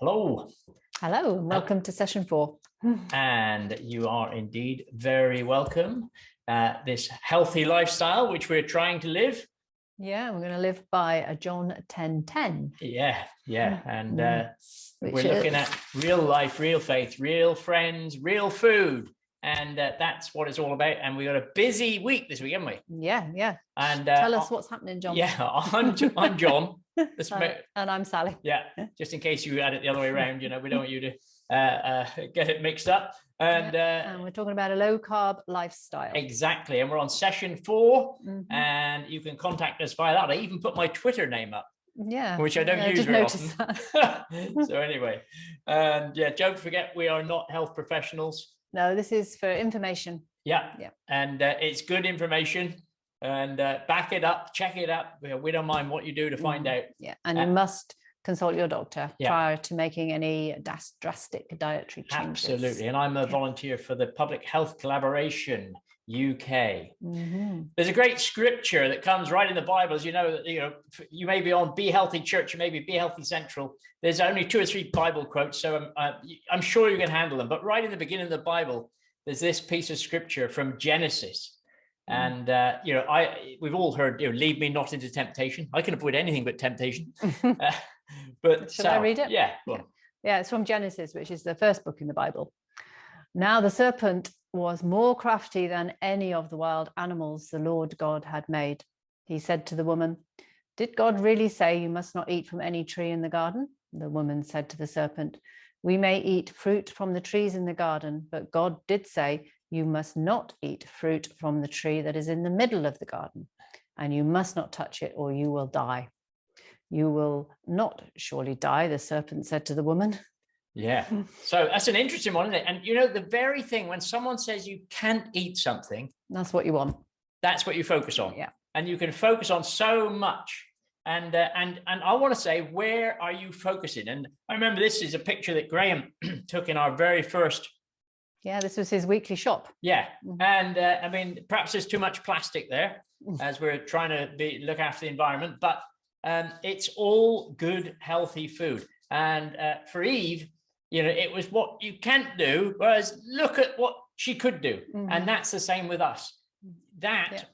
Hello. Hello, and welcome to session 4. And you are indeed very welcome. This healthy lifestyle, which we're trying to live. Yeah, we're going to live by a John 10:10. Yeah. And we're looking at real life, real faith, real friends, real food. And that's what it's all about. And we got a busy week this week, haven't we? Yeah. And tell us what's happening, John. Yeah, I'm John. And I'm Sally. Yeah, just in case you had it the other way around, we don't want you to get it mixed up. And we're talking about a low carb lifestyle. Exactly. And we're on session 4, and you can contact us via that. I even put my Twitter name up. Yeah, which I don't use very often. So anyway, and yeah, don't forget we are not health professionals. No, this is for information. Yeah. And it's good information. And back it up, check it up. We don't mind what you do to find out. Yeah, and you must consult your doctor prior to making any drastic dietary changes. Absolutely. And I'm a volunteer for the Public Health Collaboration UK. There's a great scripture that comes right in the Bible. As you know, you may be on Be Healthy Church, you may be Healthy Central. There's only 2 or 3 Bible quotes, so I'm sure you can handle them. But right in the beginning of the Bible, there's this piece of scripture from Genesis. And we've all heard, lead me not into temptation. I can avoid anything but temptation. But shall I read it? Yeah. Yeah, it's from Genesis, which is the first book in the Bible. Now the serpent was more crafty than any of the wild animals the Lord God had made. He said to the woman, "Did God really say you must not eat from any tree in the garden?" The woman said to the serpent, "We may eat fruit from the trees in the garden, but God did say, you must not eat fruit from the tree that is in the middle of the garden, and you must not touch it or you will die." "You will not surely die," the serpent said to the woman. Yeah. So that's an interesting one, isn't it? And the very thing, when someone says you can't eat something, that's what you want. That's what you focus on. Yeah. And you can focus on so much. And I want to say, where are you focusing? And I remember this is a picture that Graham took in our very first. Yeah, this was his weekly shop. Yeah. And perhaps there's too much plastic there as we're trying to look after the environment, but it's all good, healthy food. And for Eve, it was what you can't do, whereas look at what she could do. And that's the same with us.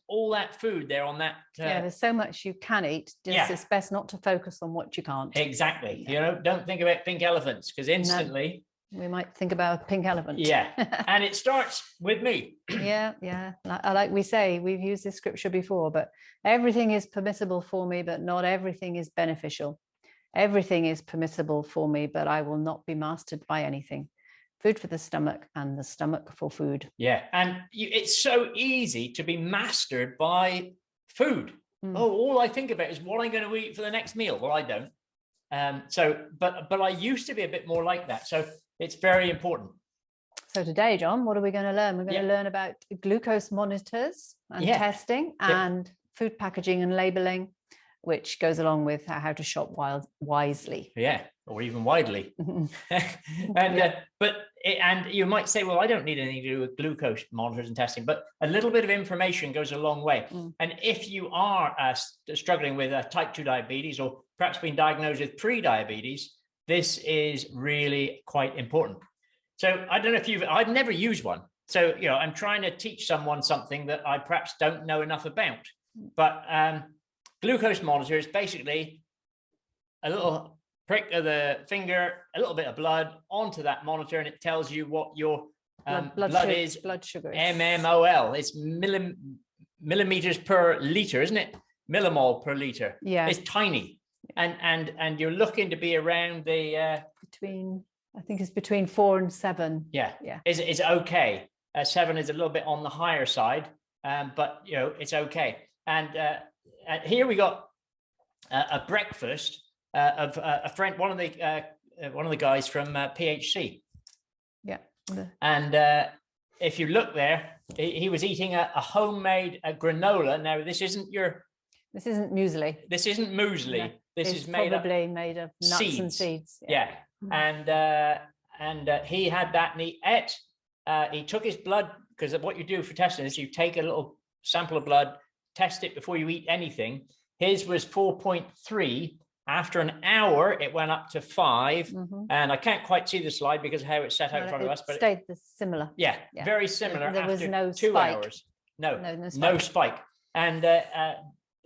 All that food there on that. There's so much you can eat. It's best not to focus on what you can't. Exactly. Don't think about pink elephants, because instantly. No, we might think about a pink elephant. Yeah. And it starts with me. Yeah. Like we say, we've used this scripture before, but everything is permissible for me, but not everything is beneficial. Everything is permissible for me, but I will not be mastered by anything. Food for the stomach and the stomach for food. Yeah. And it's so easy to be mastered by food. All I think about is what I'm going to eat for the next meal. Well, I don't. But I used to be a bit more like that. So it's very important. So today, John, what are we going to learn? We're going to learn about glucose monitors and testing and food packaging and labeling, which goes along with how to shop wisely. Yeah, or even widely. And you might say, well, I don't need anything to do with glucose monitors and testing, but a little bit of information goes a long way. And if you are struggling with type 2 diabetes, or perhaps been diagnosed with pre-diabetes, this is really quite important. So I don't know if I've never used one. So, I'm trying to teach someone something that I perhaps don't know enough about. But glucose monitor is basically a little prick of the finger, a little bit of blood onto that monitor, and it tells you what your blood sugar is. MMOL. It's millimeters per liter, isn't it? Millimole per liter. Yeah. It's tiny. And you're looking to be around the I think it's between 4 and 7. Yeah. It's okay. 7 is a little bit on the higher side, but it's okay. And here we got a breakfast of a friend, one of the guys from PHC. Yeah. And if you look there, he was eating a homemade granola. Now this isn't muesli. This isn't muesli. Yeah. This is made of nuts seeds. And seeds. Yeah. And he had that, and he ate. He took his blood, because of what you do for testing is you take a little sample of blood, test it before you eat anything. His was 4.3, After an hour, it went up to 5. And I can't quite see the slide because of how it's set out in front of us. But stayed similar. Yeah, very similar. There was after no 2 spike. hours. No spike. spike. And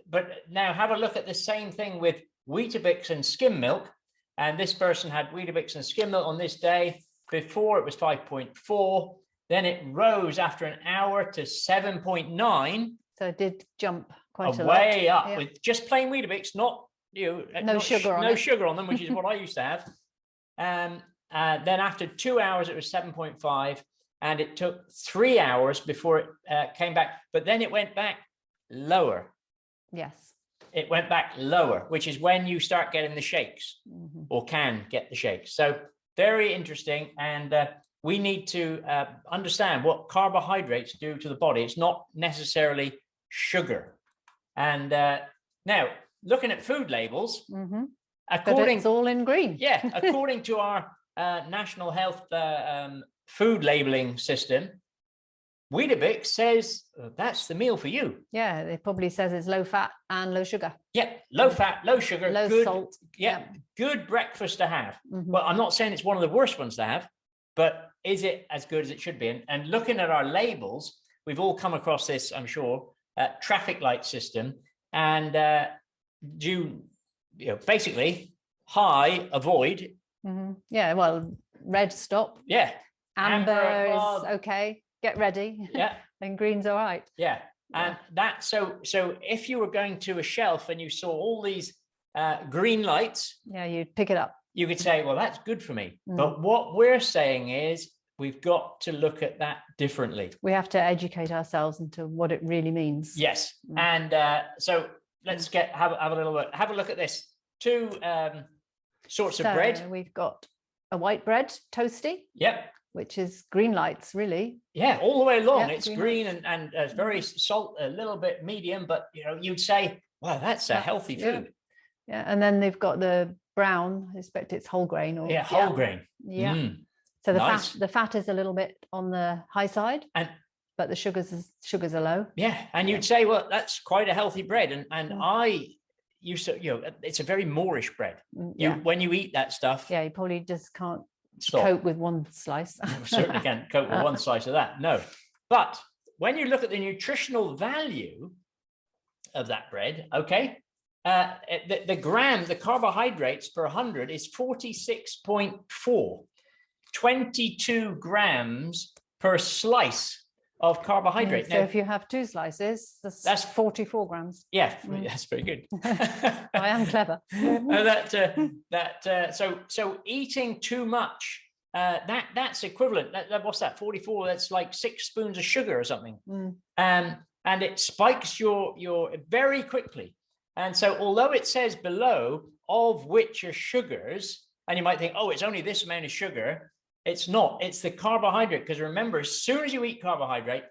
but now have a look at the same thing with Weetabix and skim milk. And this person had Weetabix and skim milk on this day. Before it was 5.4. Then it rose after an hour to 7.9. So it did jump quite a lot. Way up with just plain Weetabix, not no sugar on them, which is what I used to have. Then after 2 hours, it was 7.5, and it took 3 hours before it came back. But then it went back lower. Yes. It went back lower, which is when you start getting the shakes, or can get the shakes. So very interesting, and we need to understand what carbohydrates do to the body. It's not necessarily sugar. And now, looking at food labels, according, it's all in green. Yeah, according to our National Health food labeling system, Weetabix says that's the meal for you. Yeah, it probably says it's low fat and low sugar. Yeah, low fat, low sugar, low good salt. Yeah, good breakfast to have. Well, I'm not saying it's one of the worst ones to have, but is it as good as it should be? And looking at our labels, we've all come across this, I'm sure, traffic light system, and basically high, avoid. Yeah, well, red, stop. Yeah, amber is okay, get ready. Yeah. And green's all right. Yeah. And that, so if you were going to a shelf and you saw all these green lights, yeah, you'd pick it up. You could say, well, that's good for me. But what we're saying is we've got to look at that differently. We have to educate ourselves into what it really means. Yes. And so let's have a look at this. 2 sorts of bread. We've got a white bread, toasty. Yep. Which is green lights, really. Yeah, all the way along. Yeah, it's green and it's very salt, a little bit medium, but you'd say, wow, that's a healthy food. Yeah, and then they've got the brown. I expect it's whole grain. Or whole grain. Yeah. So the fat is a little bit on the high side, but the sugars are low. Yeah, and you'd say, well, that's quite a healthy bread, and I used to, it's a very Moorish bread. When you eat that stuff, you probably just can't stop. Cope with one slice. Certainly can't cope with one slice of that. No, but when you look at the nutritional value of that bread, the carbohydrates per 100 is 46.4, 22 grams per slice of carbohydrate. So if you have 2 slices, that's 44 grams. Yeah, that's very good. I am clever. So eating too much, that's equivalent. What's that? 44. That's like 6 spoons of sugar or something. And it spikes your very quickly. And so although it says below of which are sugars, and you might think, oh, it's only this amount of sugar. It's not. It's the carbohydrate. Because remember, as soon as you eat carbohydrate,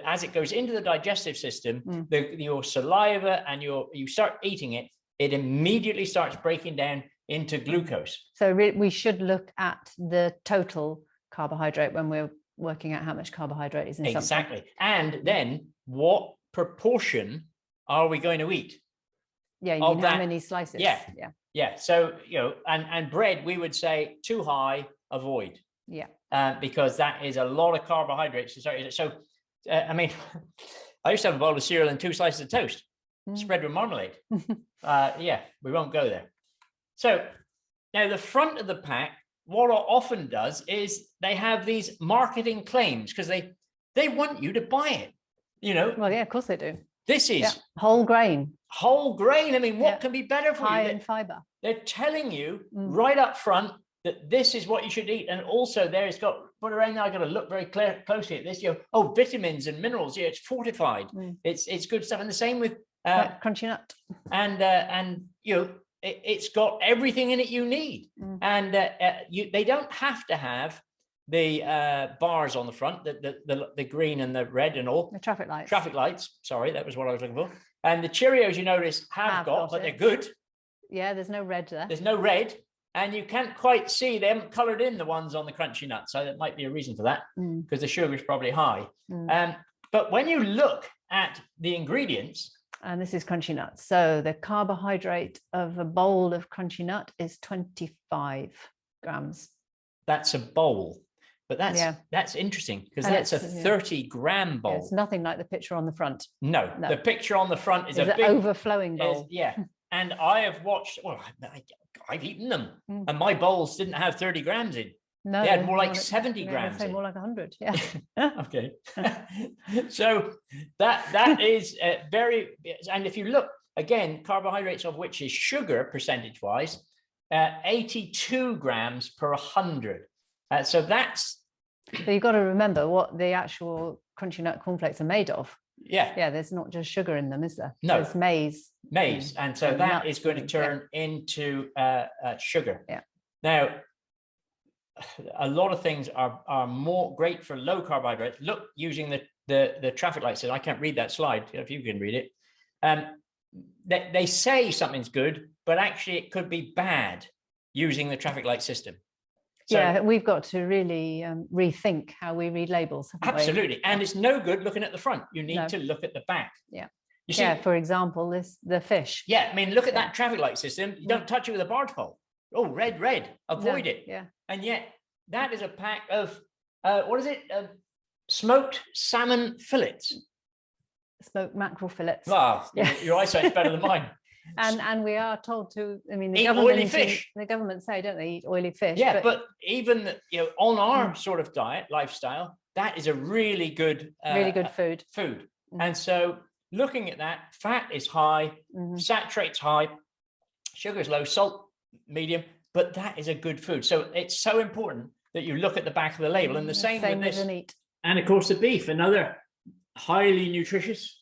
as it goes into the digestive system, your saliva and you start eating it, it immediately starts breaking down into glucose. So we should look at the total carbohydrate when we're working out how much carbohydrate is in something. Exactly. And then what proportion are we going to eat? Yeah, you mean how many slices? Yeah. So, and bread, we would say too high, avoid. Yeah. Because that is a lot of carbohydrates. So, I mean, I used to have a bowl of cereal and 2 slices of toast, spread with marmalade. We won't go there. So now the front of the pack, what it often does is they have these marketing claims because they want you to buy it, Well, yeah, of course they do. This is whole grain. Whole grain. I mean, what can be better for High you? in fiber. They're telling you right up front that this is what you should eat. And also there it's got, put around there, I've got to look very closely at this, vitamins and minerals. Yeah, it's fortified. It's good stuff. And the same with crunchy nut. And it's got everything in it you need. And they don't have to have the bars on the front, the green and the red and all. The traffic lights. Traffic lights. Sorry, that was what I was looking for. And the Cheerios, you notice, have got, but they're good. Yeah, there's no red there. There's no red. And you can't quite see, they haven't coloured in the ones on the crunchy nuts. So that might be a reason for that, because the sugar is probably high. But when you look at the ingredients, And this is crunchy nuts. So the carbohydrate of a bowl of crunchy nut is 25 grams. That's a bowl. But that's interesting, because that's a 30-gram bowl. Yeah, it's nothing like the picture on the front. No, the picture on the front is a big overflowing bowl. And I have watched, well, I've eaten them, and my bowls didn't have 30 grams in. No, they had more like 70 grams in. More like 100, yeah. Okay. So that is very, and if you look, again, carbohydrates of which is sugar percentage-wise, 82 grams per 100. So that's... So you've got to remember what the actual crunchy nut cornflakes are made of. Yeah. There's not just sugar in them, is there? No. There's maize. And so that is going to turn into sugar. Yeah. Now, a lot of things are more great for low carbohydrates. Look, using the traffic light system. I can't read that slide, if you can read it. They say something's good, but actually it could be bad using the traffic light system. So, we've got to really rethink how we read labels. Absolutely. And it's no good looking at the front. You need to look at the back. Yeah. You see, for example, the fish. Yeah, I mean, look at that traffic light system. You don't touch it with a barge pole. Oh, red, avoid it. Yeah. And yet that is a pack of, what is it? Smoked salmon fillets. Smoked mackerel fillets. Wow, your eyesight's better than mine. And we are told to, I mean, the eat oily fish. The government say, don't they, eat oily fish? Yeah, but even on our sort of diet, lifestyle, that is a really good food. And so looking at that, fat is high, saturate's high, sugar is low, salt medium, but that is a good food. So it's so important that you look at the back of the label, and the same with this. Meat. And of course, the beef, another highly nutritious.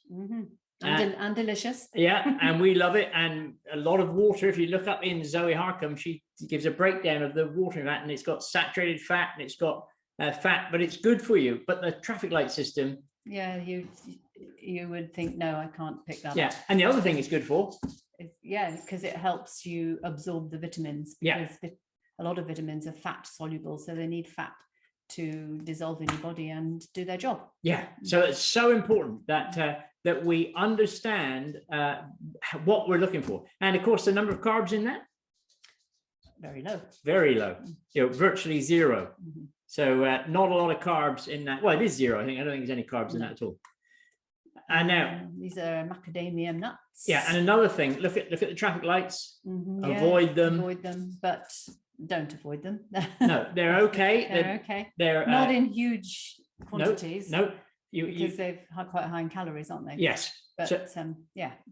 And delicious. Yeah, and we love it. And a lot of water. If you look up in Zoe Harcombe, she gives a breakdown of the water in that, and it's got saturated fat and it's got fat, but it's good for you. But the traffic light system. Yeah, you would think, no, I can't pick that up. Yeah, and the other thing it's good for. Because it helps you absorb the vitamins. Because a lot of vitamins are fat soluble, so they need fat to dissolve in your body and do their job. Yeah, so it's so important that that we understand what we're looking for. And of course, the number of carbs in that? Very low, virtually zero. So not a lot of carbs in that. Well, it is zero, I think. I don't think there's any carbs in that at all. And now these are macadamia nuts. Yeah, and another thing, look at the traffic lights. Avoid them, but don't avoid them. No, they're okay. They're okay. They're not in huge quantities. No. Because they're quite high in calories, aren't they? Yes. But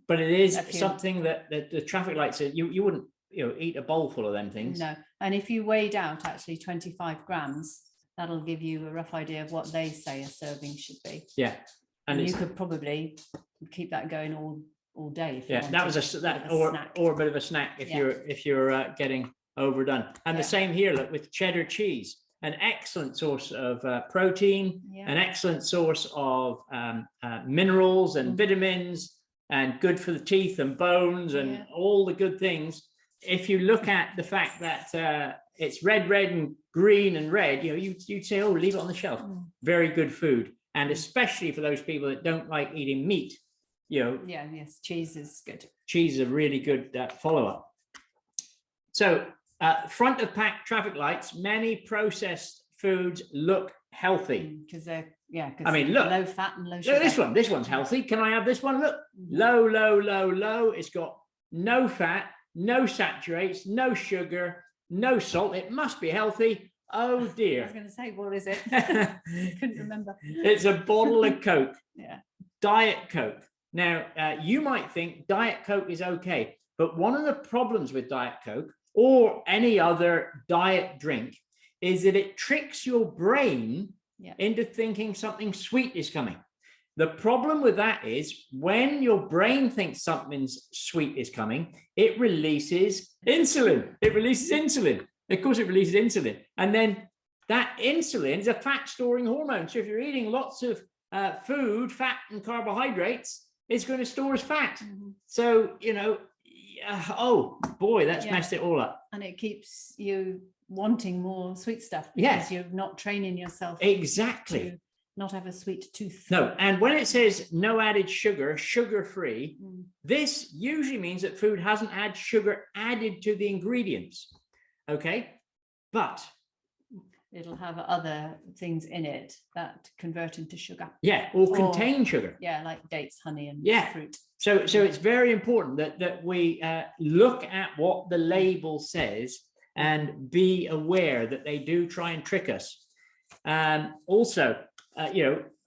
but it is something that the traffic lights are, you wouldn't eat a bowl full of them things. No. And if you weighed out actually 25 grams, that'll give you a rough idea of what they say a serving should be. Yeah. And you could probably keep that going all day. If you wanted. That was a snack. or a bit of a snack if you're getting overdone. And the same here, look, with cheddar cheese. An excellent source of protein, an excellent source of minerals and vitamins, and good for the teeth and bones and all the good things. If you look at the fact that it's red, and green and red, you'd say, oh, leave it on the shelf. Very good food. And especially for those people that don't like eating meat, Yes, cheese is good. Cheese is a really good follow-up. So, front of pack traffic lights, many processed foods look healthy. Because they're, I mean, look, low fat and low sugar. Look, this one's healthy. Can I have this one? Look, low. It's got no fat, no saturates, no sugar, no salt. It must be healthy. Oh dear. I was going to say, what is it? Couldn't remember. It's a bottle of Coke. Yeah. Diet Coke. Now, you might think Diet Coke is okay, but one of the problems with Diet Coke or any other diet drink is that it tricks your brain into thinking something sweet is coming. The problem with that is when your brain thinks something's sweet is coming, it releases insulin. Of course, it releases insulin. And then that insulin is a fat storing hormone. So if you're eating lots of food, fat and carbohydrates, it's going to store as fat. So, oh boy, that's messed it all up. And it keeps you wanting more sweet stuff because you're not training yourself exactly not have a sweet tooth. No, and when it says no added sugar, sugar-free, this usually means that food hasn't had sugar added to the ingredients. Okay, but it'll have other things in it that convert into sugar. Yeah, or contain sugar. Yeah, like dates, honey, and fruit. So it's very important that we look at what the label says and be aware that they do try and trick us. Also,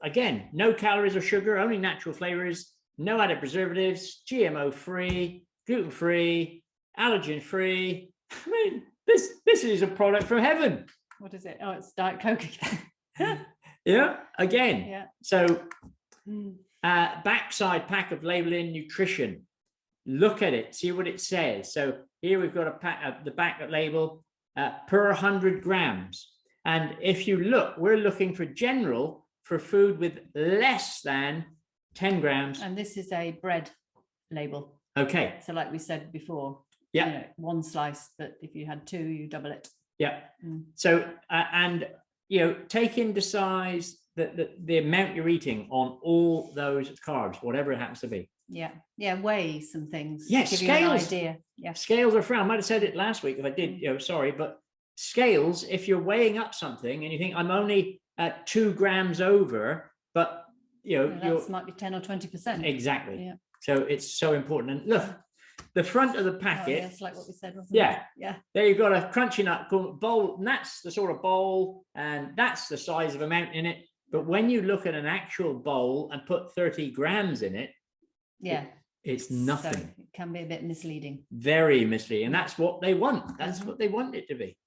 again, no calories or sugar, only natural flavors, no added preservatives, GMO-free, gluten-free, allergen-free. I mean, this is a product from heaven. What is it? Oh, it's Diet Coke again. Yeah, again. Yeah. So backside pack of labeling nutrition. Look at it, see what it says. So here we've got a pack, the back label per 100 grams. And if you look, we're looking for general for food with less than 10 grams. And this is a bread label. Okay. So like we said before, one slice, but if you had two, you double it. Yeah. So, and, take into size the amount you're eating on all those carbs, whatever it happens to be. Yeah. Yeah. Weigh some things. Yes. Give Scales. you an idea. Yeah. Scales are free. I might have said it last week if I did, sorry, but scales, if you're weighing up something and you think I'm only 2 grams over, but that might be 10 or 20%. Exactly. Yeah. So it's so important. And look, the front of the packet. Yes, like what we said, wasn't it? Yeah. There you've got a crunchy nut bowl, and that's the sort of bowl, and that's the size of amount in it. But when you look at an actual bowl and put 30 grams in it, it's nothing. So it can be a bit misleading. Very misleading, and that's what they want. That's what they want it to be.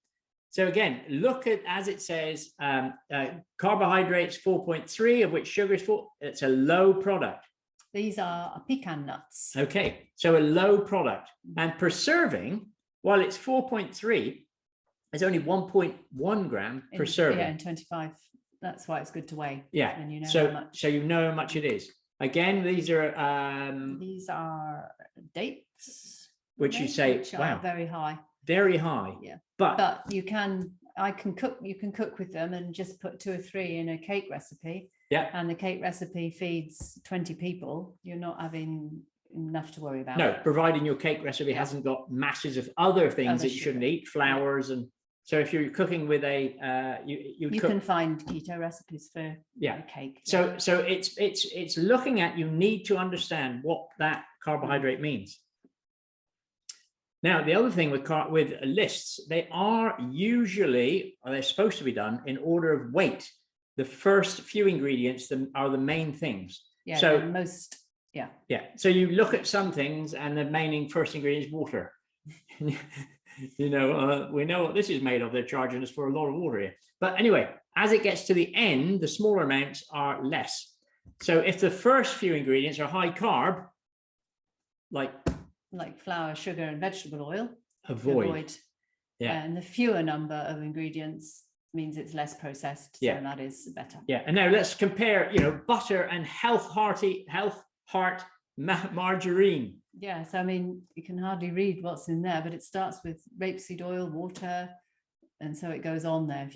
So again, look at, as it says, carbohydrates 4.3, of which sugar is 4. It's a low product. These are pecan nuts. Okay, so a low product. And per serving, while it's 4.3, it's only 1.1 gram per serving. Yeah, and 25. That's why it's good to weigh. Yeah. And you know so how much. So you know how much it is. Again, these are dates, which you say, which wow, are very high. Very high. Yeah. But you can cook with them and just put 2 or 3 in a cake recipe. Yeah. And the cake recipe feeds 20 people. You're not having enough to worry about. No, providing your cake recipe hasn't got masses of other things that you shouldn't eat, flours, and so if you're cooking with a you can find keto recipes for a cake. So it's looking at, you need to understand what that carbohydrate means. Now, the other thing with lists, they are usually, or they're supposed to be done in order of weight. The first few ingredients are the main things. Yeah. So most. Yeah. Yeah. So you look at some things, and the main first ingredient is water. We know what this is made of. They're charging us for a lot of water here. But anyway, as it gets to the end, the smaller amounts are less. So if the first few ingredients are high carb, like flour, sugar, and vegetable oil, avoid. Yeah. And the fewer number of ingredients means it's less processed. So that is better. Yeah. And now let's compare, butter and health heart margarine. Yeah. So I mean, you can hardly read what's in there, but it starts with rapeseed oil, water, and so it goes on there.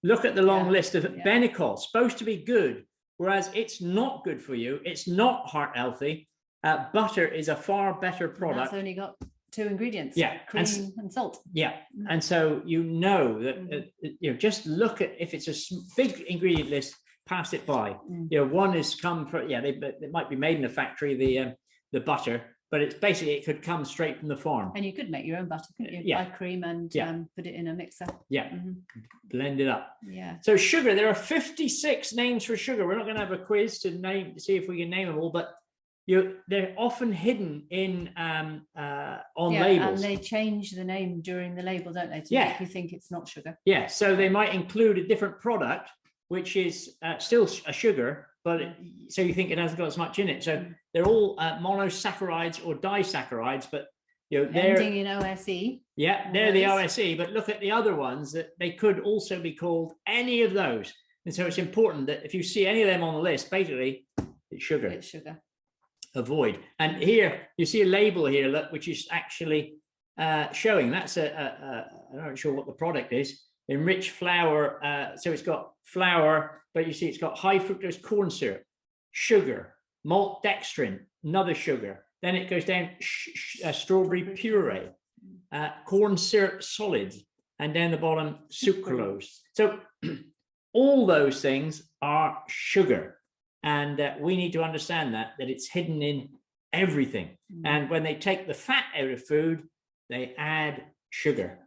Look at the long list of Benecol, supposed to be good, whereas it's not good for you. It's not heart healthy. Butter is a far better product. And that's only got 2 ingredients. Yeah, cream and salt. Yeah, and so that just look at, if it's a big ingredient list, pass it by. One is come from it might be made in a factory, the butter, but it's basically, it could come straight from the farm. And you could make your own butter, couldn't you? Buy cream and put it in a mixer. Yeah, blend it up. Yeah. So sugar, there are 56 names for sugar. We're not going to have a quiz to see if we can name them all, but they're often hidden in on labels. And they change the name during the label, don't they, to make you think it's not sugar. Yeah, so they might include a different product, which is still a sugar, but so you think it hasn't got as much in it. So they're all monosaccharides or disaccharides, but they're ending in OSE. Yeah, they're the OSE, but look at the other ones, that they could also be called any of those. And so it's important that if you see any of them on the list, basically it's sugar. It's sugar. Avoid. And here you see a label here, which is actually showing, that's I'm not sure what the product is, enriched flour. So it's got flour, but you see it's got high fructose corn syrup, sugar, malt dextrin, another sugar. Then it goes down strawberry puree, corn syrup solids, and down the bottom sucralose. So all those things are sugar, and we need to understand that it's hidden in everything. And when they take the fat out of food, they add sugar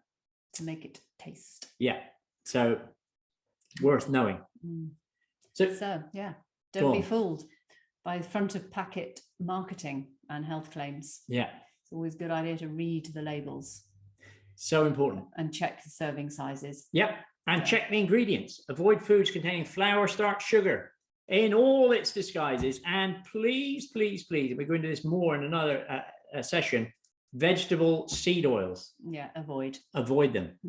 to make it taste. Yeah, so worth knowing. So yeah, don't be fooled by front of packet marketing and health claims. Yeah, it's always a good idea to read the labels. So important. And check the serving sizes. Yep, and check the ingredients. Avoid foods containing flour, starch, sugar in all its disguises. And please, please, please, we're going to do this more in another session, vegetable seed oils. Yeah, avoid them.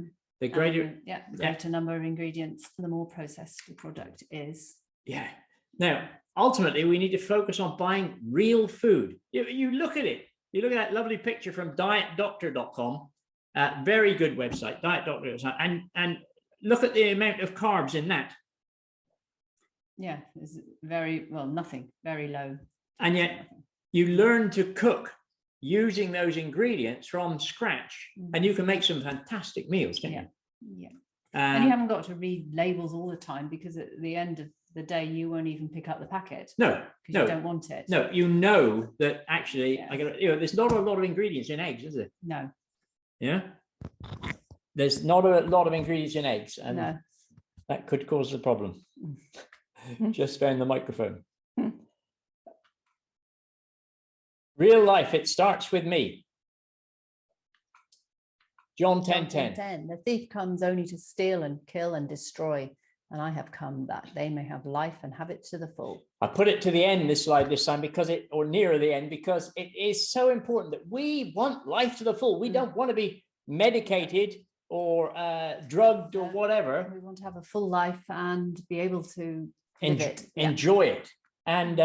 The greater greater number of ingredients, the more processed the product is. Yeah. Now, ultimately, we need to focus on buying real food. You look at it. You look at that lovely picture from dietdoctor.com. Very good website, dietdoctor.com, and look at the amount of carbs in that. Yeah, it's nothing, very low. And yet you learn to cook using those ingredients from scratch, and you can make some fantastic meals, can't you? Yeah. And you haven't got to read labels all the time, because at the end of the day, you won't even pick up the packet. No, because you don't want it. No, you know that actually, there's not a lot of ingredients in eggs, is there? No. Yeah. There's not a lot of ingredients in eggs, and that could cause a problem. Just found the microphone. Real life, it starts with me. John 10:10. The thief comes only to steal and kill and destroy, and I have come that they may have life and have it to the full. I put it to the end, this slide this time, or nearer the end, because it is so important that we want life to the full. We don't want to be medicated or drugged or whatever. We want to have a full life and be able to enjoy it. And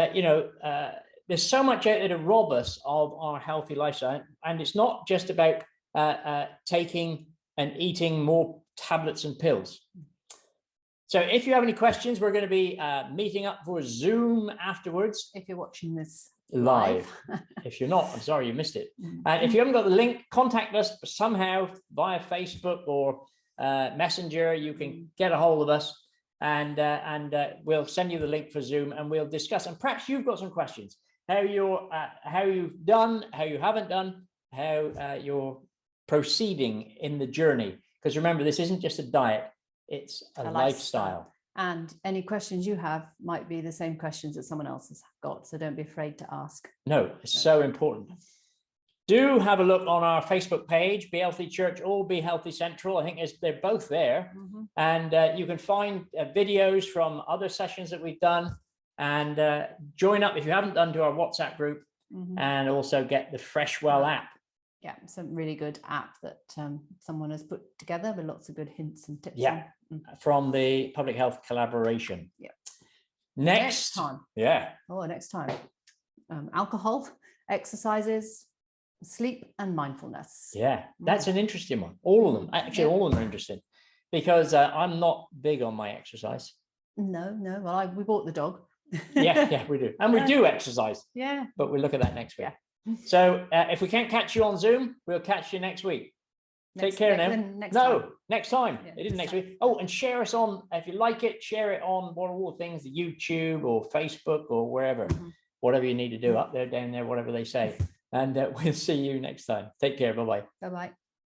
there's so much out there to rob us of our healthy lifestyle, and it's not just about taking and eating more tablets and pills. So if you have any questions, we're going to be meeting up for Zoom afterwards. If you're watching this live. If you're not, I'm sorry you missed it. And if you haven't got the link, contact us somehow via Facebook or Messenger. You can get a hold of us, and we'll send you the link for Zoom, and we'll discuss. And perhaps you've got some questions. How you've done, how you haven't done, how you're proceeding in the journey. Because remember, this isn't just a diet, it's a lifestyle. And any questions you have might be the same questions that someone else has got. So don't be afraid to ask. No, it's so important. Do have a look on our Facebook page, Be Healthy Church or Be Healthy Central. I think they're both there. And you can find videos from other sessions that we've done, and join up if you haven't done to our WhatsApp group, and also get the Freshwell app. Yeah, it's a really good app that someone has put together with lots of good hints and tips. Yeah, from the Public Health Collaboration. Yeah. Next time. Yeah. Oh, next time. Alcohol, exercises, sleep, and mindfulness. Yeah, that's an interesting one. All of them. Actually, all of them are interesting, because I'm not big on my exercise. No. Well, we bought the dog. yeah, we do. And we do exercise. Yeah. But we'll look at that next week. Yeah. So if we can't catch you on Zoom, we'll catch you next week. Take care now. Next time. Yeah, it is next week. Oh, and share us on, if you like it, share it on all the things, the YouTube or Facebook or wherever, whatever you need to do up there, down there, whatever they say. And we'll see you next time. Take care. Bye-bye. Bye-bye.